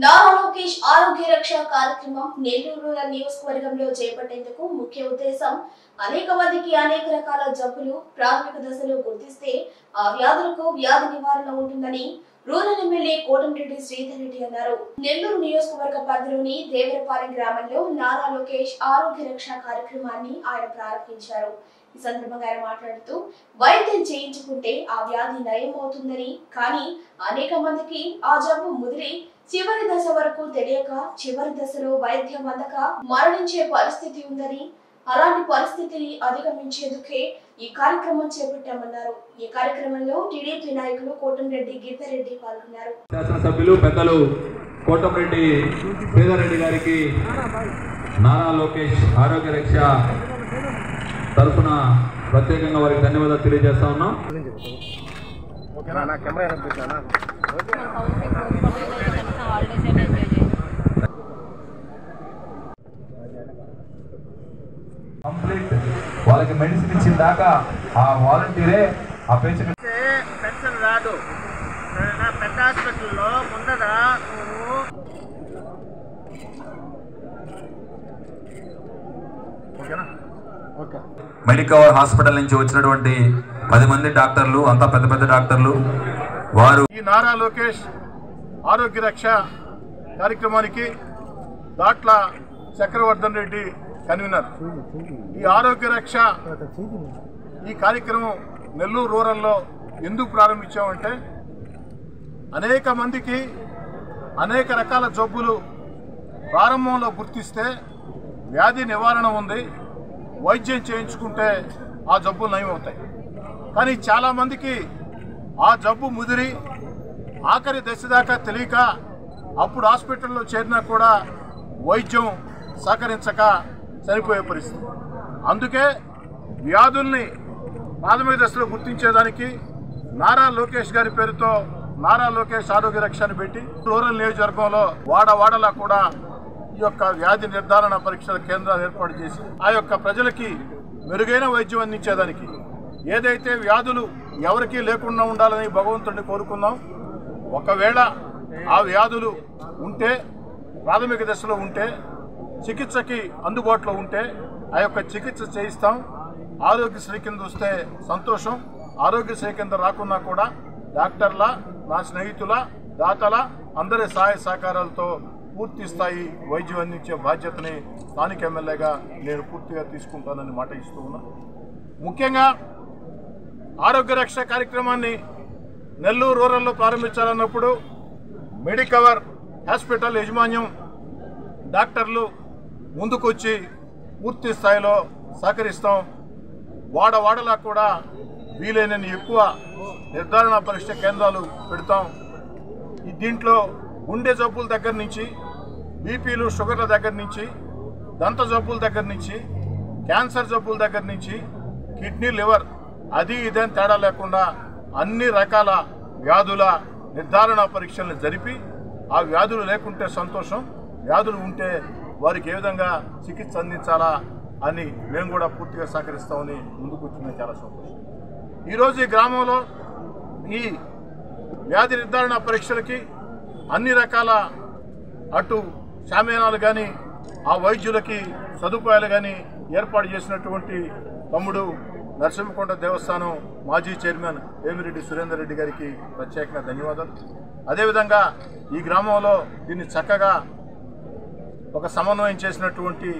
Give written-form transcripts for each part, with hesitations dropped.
నారా లోకేష్ ఆరోగ్య రక్ష కార్యక్రమం నెల్లూరు నియోజకవర్గంలో చేపట్టేందుకు ముఖ్య ఉద్దేశం అనేక మందికి అనేక రకాల జబ్బులు ప్రాథమిక దశలో గుర్తిస్తే ఆ వ్యాధులకు వ్యాధి నివారణ ఉంటుందని రూరల్ ఎమ్మెల్యే కోటంరెడ్డి శ్రీధర్ రెడ్డి అన్నారు. నెల్లూరు నియోజకవర్గ పరిధిలోని దేవరపాలెం గ్రామంలో నారా లోకేష్ ఆరోగ్య రక్ష కార్యక్రమాన్ని ఆయన ప్రారంభించారు. ఈ సందర్భంగా ఆయన మాట్లాడుతూ వైద్యం చేయించుకుంటే ఆ వ్యాధి నయం అవుతుందని, కానీ అనేక మందికి ఆ జబ్బు ముదిరి చివరి దశ వరకు తెలియక చివరి దశలో వైద్యం అందక మరణించే పరిస్థితి ఉందని, అలాంటి పరిస్థితిని అధిగమించేందుకే ఈ కార్యక్రమం చేపట్టామన్నారు. ఈ కార్యక్రమంలో టీడీపీ నాయకులు కోటంరెడ్డి గిరిధర్రెడ్డి పాల్గొన్నారు. శాసనసభ్యులు పెద్దలు కోటంరెడ్డి శ్రీధర్రెడ్డి గారికి నారా లోకేష్ ఆరోగ్య రక్ష తరఫున ప్రత్యేకంగా వారికి ధన్యవాదాలు తెలియజేస్తా ఉన్నాం. కంప్లీట్ వాళ్ళకి మెడిసిన్ ఇచ్చిన దాకా ఆ వాలంటీరే ఆ పేషెంట్ పెన్షన్ రాదు. పెద్ద హాస్పిటల్లో ముందర మెడికవర్ హాస్పిటల్ నుంచి వచ్చినటువంటి 10 మంది డాక్టర్లు, అంతా పెద్ద పెద్ద డాక్టర్లు, వారు ఈ నారా లోకేష్ ఆరోగ్య రక్ష కార్యక్రమానికి దాట్ల చక్రవర్ధన్ రెడ్డి కన్వీనర్. ఈ ఆరోగ్య రక్ష ఈ కార్యక్రమం నెల్లూరు రూరల్లో ఎందుకు ప్రారంభించామంటే, అనేక మందికి అనేక రకాల జబ్బులు ప్రారంభంలో గుర్తిస్తే వ్యాధి నివారణ ఉంది, వైద్యం చేయించుకుంటే ఆ జబ్బులు నయమవుతాయి. కానీ చాలామందికి ఆ జబ్బు ముదిరి ఆఖరి దశ దాకా తెలియక అప్పుడు హాస్పిటల్లో చేరినా కూడా వైద్యం సహకరించక చనిపోయే పరిస్థితి. అందుకే వ్యాధుల్ని ప్రాథమిక దశలో గుర్తించేదానికి నారా లోకేష్ గారి పేరుతో నారా లోకేష్ ఆరోగ్య రక్షను పెట్టి రూరల్ నియోజకవర్గంలో వాడవాడలా కూడా ఈ యొక్క వ్యాధి నిర్ధారణ పరీక్షల కేంద్రాలు ఏర్పాటు చేసి ఆ యొక్క ప్రజలకి మెరుగైన వైద్యం అందించేదానికి, ఏదైతే వ్యాధులు ఎవరికీ లేకుండా ఉండాలని భగవంతుడిని కోరుకుందాం. ఒకవేళ ఆ వ్యాధులు ఉంటే, ప్రాథమిక దశలో ఉంటే, చికిత్సకి అందుబాటులో ఉంటే ఆ యొక్క చికిత్స చేయిస్తాం. ఆరోగ్యశ్రీ కింద వస్తే సంతోషం. ఆరోగ్యశ్రీ కింద రాకున్నా కూడా డాక్టర్ల, నా స్నేహితుల, దాతల అందరి సహాయ సహకారాలతో పూర్తి స్థాయి వైద్యం అందించే బాధ్యతని స్థానిక ఎమ్మెల్యేగా నేను పూర్తిగా తీసుకుంటానని మాట ఇస్తూ ఉన్నా. ముఖ్యంగా ఆరోగ్య రక్ష కార్యక్రమాన్ని నెల్లూరు రూరల్లో ప్రారంభించాలన్నప్పుడు మెడికవర్ హాస్పిటల్ యాజమాన్యం, డాక్టర్లు ముందుకొచ్చి పూర్తి స్థాయిలో సహకరిస్తాం. వాడవాడలా కూడా వీలైనన్ని ఎక్కువ నిర్ధారణ పరీక్ష కేంద్రాలు పెడతాం. దీంట్లో గుండె జబ్బుల దగ్గర నుంచి, బీపీలు, షుగర్ల దగ్గర నుంచి, దంత జబ్బుల దగ్గర నుంచి, క్యాన్సర్ జబ్బుల దగ్గర నుంచి, కిడ్నీ, లివర్ అది ఇదేం తేడా లేకుండా అన్ని రకాల వ్యాధుల నిర్ధారణ పరీక్షలను జరిపి ఆ వ్యాధులు లేకుంటే సంతోషం, వ్యాధులు ఉంటే వారికి ఏ విధంగా చికిత్స అందించాలా అని మేము కూడా పూర్తిగా సహకరిస్తామని ముందుకు వచ్చిన చాలా సంతోషం. ఈరోజు ఈ గ్రామంలో ఈ వ్యాధి నిర్ధారణ పరీక్షలకి అన్ని రకాల అటు శామ్యానాలు కానీ ఆ వైద్యులకి సదుపాయాలు కానీ ఏర్పాటు చేసినటువంటి తమ్ముడు నరసింహకొండ దేవస్థానం మాజీ చైర్మన్ వేమిరెడ్డి సురేందర్ రెడ్డి గారికి ప్రత్యేకంగా ధన్యవాదాలు. అదేవిధంగా ఈ గ్రామంలో దీన్ని చక్కగా ఒక సమన్వయం చేసినటువంటి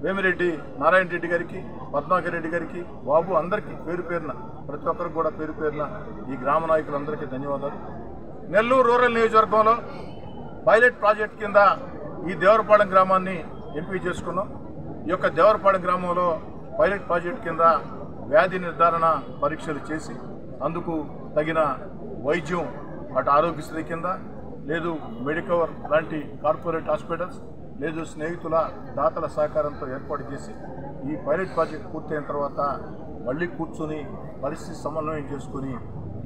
వేమిరెడ్డి నారాయణ రెడ్డి గారికి, పద్మాకర్ రెడ్డి గారికి, బాబు అందరికీ పేరు పేరున, ప్రతి ఒక్కరికి కూడా పేరు పేరున ఈ గ్రామ నాయకులందరికీ ధన్యవాదాలు. నెల్లూరు రూరల్ నియోజకవర్గంలో పైలట్ ప్రాజెక్ట్ కింద ఈ దేవరపాలెం గ్రామాన్ని ఎంపిక చేసుకున్నాం. ఈ యొక్క దేవరపాలెం గ్రామంలో పైలట్ ప్రాజెక్ట్ కింద వ్యాధి నిర్ధారణ పరీక్షలు చేసి అందుకు తగిన వైద్యం అటు ఆరోగ్యశ్రీ కింద, లేదు మెడికవర్ లాంటి కార్పొరేట్ హాస్పిటల్స్, లేదు స్నేహితుల, దాతల సహకారంతో ఏర్పాటు చేసి ఈ పైలట్ ప్రాజెక్ట్ పూర్తయిన తర్వాత మళ్ళీ కూర్చొని పరిస్థితి సమన్వయం చేసుకుని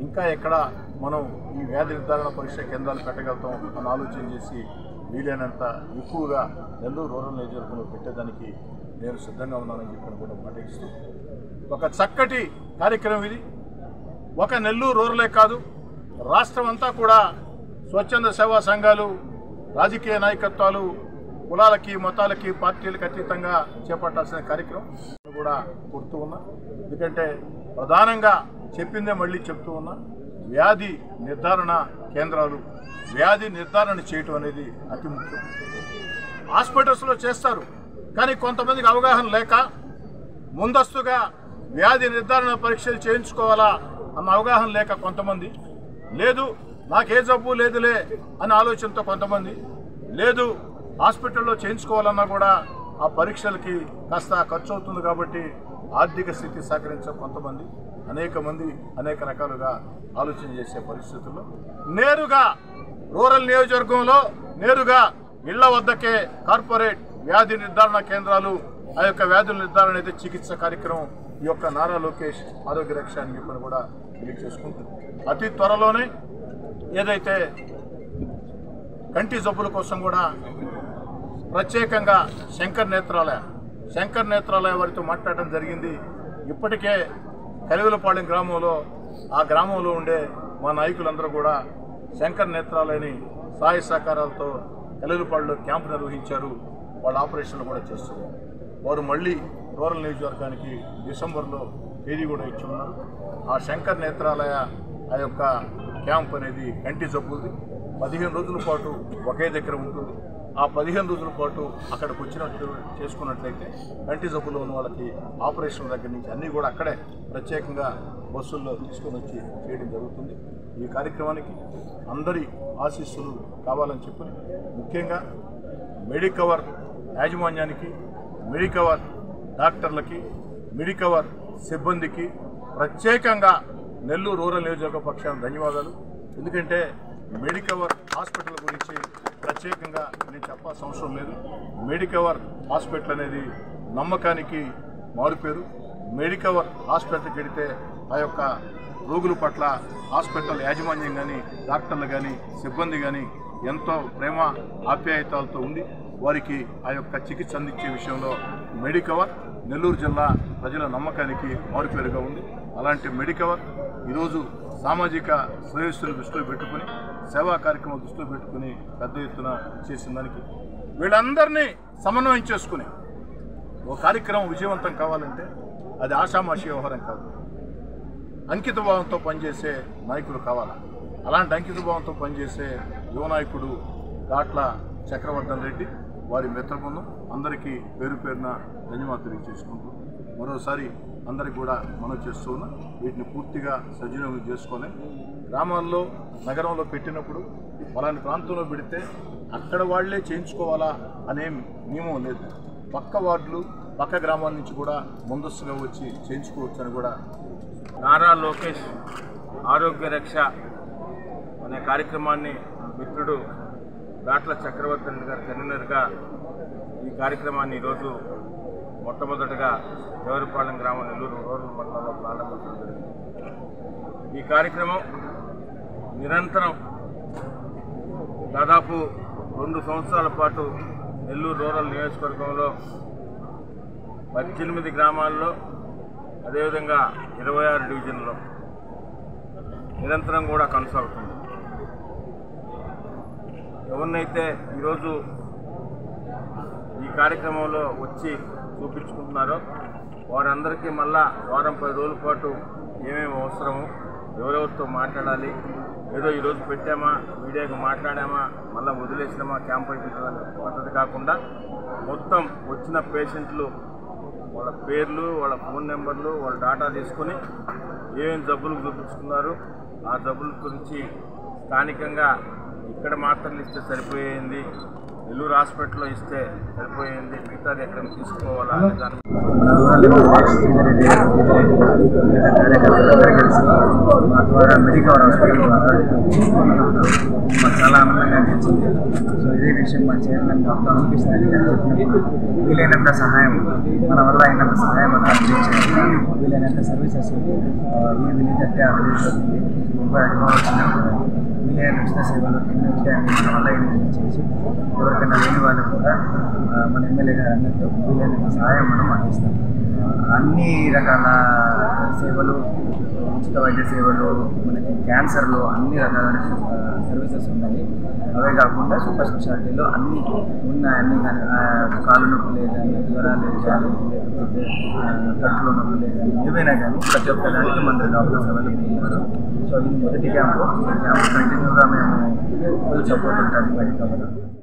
ఇంకా ఎక్కడ మనం ఈ వ్యాధి నిర్ధారణ పరీక్ష కేంద్రాలు పెట్టగలుగుతాం అని ఆలోచన చేసి వీలైనంత ఎక్కువగా నెల్లూరు రూరల్ నియోజకవర్గంలో పెట్టేదానికి నేను సిద్ధంగా ఉన్నానని చెప్పి కూడా పాటిస్తూ ఒక చక్కటి కార్యక్రమం ఇది. ఒక నెల్లూరు రూరలే కాదు, రాష్ట్రం అంతా కూడా స్వచ్ఛంద సేవా సంఘాలు రాజకీయ నాయకత్వాలు కులాలకి మతాలకి పార్టీలకు అతీతంగా చేపట్టాల్సిన కార్యక్రమం కూడా కోరుతూ ఉన్నా. ఎందుకంటే ప్రధానంగా చెప్పిందే మళ్ళీ చెప్తూ ఉన్నా, వ్యాధి నిర్ధారణ కేంద్రాలు, వ్యాధి నిర్ధారణ చేయటం అనేది అతి ముఖ్యం. హాస్పిటల్స్లో చేస్తారు, కానీ కొంతమందికి అవగాహన లేక ముందస్తుగా వ్యాధి నిర్ధారణ పరీక్షలు చేయించుకోవాలా అన్న అవగాహన లేక కొంతమంది, లేదు నాకే జబ్బు లేదులే అనే ఆలోచనతో కొంతమంది, లేదు హాస్పిటల్లో చేయించుకోవాలన్నా కూడా ఆ పరీక్షలకి కాస్త ఖర్చు అవుతుంది కాబట్టి ఆర్థిక స్థితి సహకరించే కొంతమంది, అనేక మంది అనేక రకాలుగా ఆలోచన చేసే పరిస్థితుల్లో నేరుగా రూరల్ నియోజకవర్గంలో నేరుగా ఇళ్ల వద్దకే కార్పొరేట్ వ్యాధి నిర్ధారణ కేంద్రాలు, ఆ యొక్క వ్యాధుల నిర్ధారణ అయితే చికిత్స కార్యక్రమం ఈ యొక్క నారా లోకేష్ ఆరోగ్య రక్ష అని చెప్పని కూడా తెలియజేసుకుంటుంది. అతి త్వరలోనే ఏదైతే కంటి జబ్బుల కోసం కూడా ప్రత్యేకంగా శంకర్ నేత్రాలయ వారితో మాట్లాడటం జరిగింది. ఇప్పటికే కలివిలపాళెం గ్రామంలో ఆ గ్రామంలో ఉండే మా నాయకులందరూ కూడా శంకర్ నేత్రాలయని సహాయ సహకారాలతో కలివిలపాడులో క్యాంపు నిర్వహించారు. వాళ్ళ ఆపరేషన్లు కూడా చేస్తున్నారు. వారు మళ్ళీ రూరల్ నియోజకవర్గానికి డిసెంబర్లో తేదీ కూడా ఇచ్చి ఉన్నారు. ఆ శంకర్ నేత్రాలయ ఆ యొక్క క్యాంప్ అనేది కంటి జబ్బుది 15 రోజుల పాటు ఒకే దగ్గర ఉంటుంది. ఆ 15 రోజుల పాటు అక్కడికి వచ్చినట్టు చేసుకున్నట్లయితే కంటి జబ్బులో ఉన్న వాళ్ళకి ఆపరేషన్ దగ్గర నుంచి అన్నీ కూడా అక్కడే ప్రత్యేకంగా బస్సుల్లో తీసుకొని వచ్చి చేయడం జరుగుతుంది. ఈ కార్యక్రమానికి అందరి ఆశీస్సులు కావాలని చెప్పి ముఖ్యంగా మెడికవర్ యాజమాన్యానికి, మెడికవర్ డాక్టర్లకి, మెడికవర్ సిబ్బందికి ప్రత్యేకంగా నెల్లూరు రూరల్ నియోజకవర్గ పక్షాన ధన్యవాదాలు. ఎందుకంటే మెడికవర్ హాస్పిటల్ గురించి ప్రత్యేకంగా నేను చెప్పాల్సిన అవసరం లేదు. మెడికవర్ హాస్పిటల్ అనేది నమ్మకానికి మారుపేరు. మెడికవర్ హాస్పిటల్కి వెళితే ఆ యొక్క రోగుల పట్ల హాస్పిటల్ యాజమాన్యం కానీ, డాక్టర్లు కానీ, సిబ్బంది కానీ ఎంతో ప్రేమ ఆప్యాయతలతో ఉంది. వారికి ఆ యొక్క చికిత్స అందించే విషయంలో మెడికవర్ నెల్లూరు జిల్లా ప్రజల నమ్మకానికి మారుపేరుగా ఉంది. అలాంటి మెడికవర్ ఈరోజు సామాజిక శ్రేయస్సును దృష్టిలో పెట్టుకుని, సేవా కార్యక్రమం దృష్టిలో పెట్టుకుని పెద్ద ఎత్తున చేసిన దానికి వీళ్ళందరినీ సమన్వయం చేసుకుని ఒక కార్యక్రమం విజయవంతం కావాలంటే అది ఆషామాషి వ్యవహారం కాదు. అంకితభావంతో పనిచేసే నాయకులు కావాలి. అలాంటి అంకితభావంతో పనిచేసే యువ నాయకుడు దాట్ల చక్రవర్ధన్ రెడ్డి, వారి మిత్రబృందం అందరికీ పేరు పేరున ధన్యవాదాలు తెలియజేసుకుంటూ మరోసారి అందరికీ కూడా మనం చేస్తూ ఉన్నాం. వీటిని పూర్తిగా సద్వినియోగం చేసుకొని గ్రామాల్లో, నగరంలో పెట్టినప్పుడు అలాంటి ప్రాంతంలో పెడితే అక్కడ వాళ్లే చేయించుకోవాలా అనే నియమం లేదు. పక్క వార్డులు, పక్క గ్రామాల నుంచి కూడా ముందస్తుగా వచ్చి చేయించుకోవచ్చు అని కూడా నారా లోకేష్ ఆరోగ్య రక్ష అనే కార్యక్రమాన్ని మిత్రుడు దాట్ల చక్రవర్తి గారు కన్వీనర్గా ఈ కార్యక్రమాన్ని ఈరోజు మొట్టమొదటగా దేవరపాలెం గ్రామం నెల్లూరు రూరల్ మండలంలో ప్రారంభించడం జరిగింది. ఈ కార్యక్రమం నిరంతరం దాదాపు 2 సంవత్సరాల పాటు నెల్లూరు రూరల్ నియోజకవర్గంలో 18 గ్రామాల్లో, అదేవిధంగా 26 డివిజన్లో నిరంతరం కూడా కొనసాగుతుంది. ఎవరినైతే ఈరోజు ఈ కార్యక్రమంలో వచ్చి చూపించుకుంటున్నారో వారందరికీ మళ్ళా వారం 10 రోజుల పాటు ఏమేమి అవసరమో, ఎవరెవరితో మాట్లాడాలి, ఏదో ఈరోజు పెట్టామా, మీడియాకు మాట్లాడామా, మళ్ళీ వదిలేసినామా, క్యాంప్ అయిపోతుందని పద్ధతి కాకుండా మొత్తం వచ్చిన పేషెంట్లు వాళ్ళ పేర్లు, వాళ్ళ ఫోన్ నెంబర్లు, వాళ్ళ డాటా తీసుకొని ఏమేమి జబ్బులు చూపించుకున్నారు, ఆ జబ్బుల గురించి స్థానికంగా ఇక్కడ మాత్రలు ఇస్తే సరిపోయింది, నెల్లూరు హాస్పిటల్లో ఇస్తే సరిపోయింది, మిగతాది ఎక్కడ తీసుకోవాలా అనే దాని మా ద్వారా మెడికవర్ హాస్పిటల్ మాకు చాలా ఆనందంగా అనిపించింది. సో ఇదే విషయం మా చైర్మన్ డాక్టర్ లోకేష్ రెడ్డి గారు చెప్పినప్పుడు వీలైనంత సహాయం, మన వల్ల అయినంత సహాయం అందించాలి. వీలైనంత సర్వీసెస్ ఏ విలేజ్ అంటే ఆ విలేజ్ అవుతుంది, వీలైన ఉచిత సేవలు ఎన్ని ఉంటాయని మన వల్ల ఏమైనా చేసి ఎవరికైనా లేని వాళ్ళు కూడా మన ఎమ్మెల్యే గారు అన్నట్టు వీలైనంత సహాయం మనం అందిస్తాం. అన్ని రకాల సేవలు, ఉచిత వైద్య సేవలు, మనకి క్యాన్సర్లో అన్ని రకాలైన సర్వీసెస్ ఉన్నాయి. అవే కాకుండా సూపర్ స్పెషాలిటీలో అన్నీ ఉన్నాయన్నీ, కానీ కాళ్ళు నొప్పులే కానీ, జ్వరాలే కానీ, లేకపోతే కడుపులో నొప్పులే కానీ, ఏవైనా కానీ ప్రతి ఒక్క దానికి మన డాక్టర్స్ అవైలబుల్ ఉన్నారు. సో ఇది మొదటి క్యాంపు. ఈ క్యాంపు కంటిన్యూగా మేము ఫుల్ సపోర్ట్ ఉంటుంది బయట.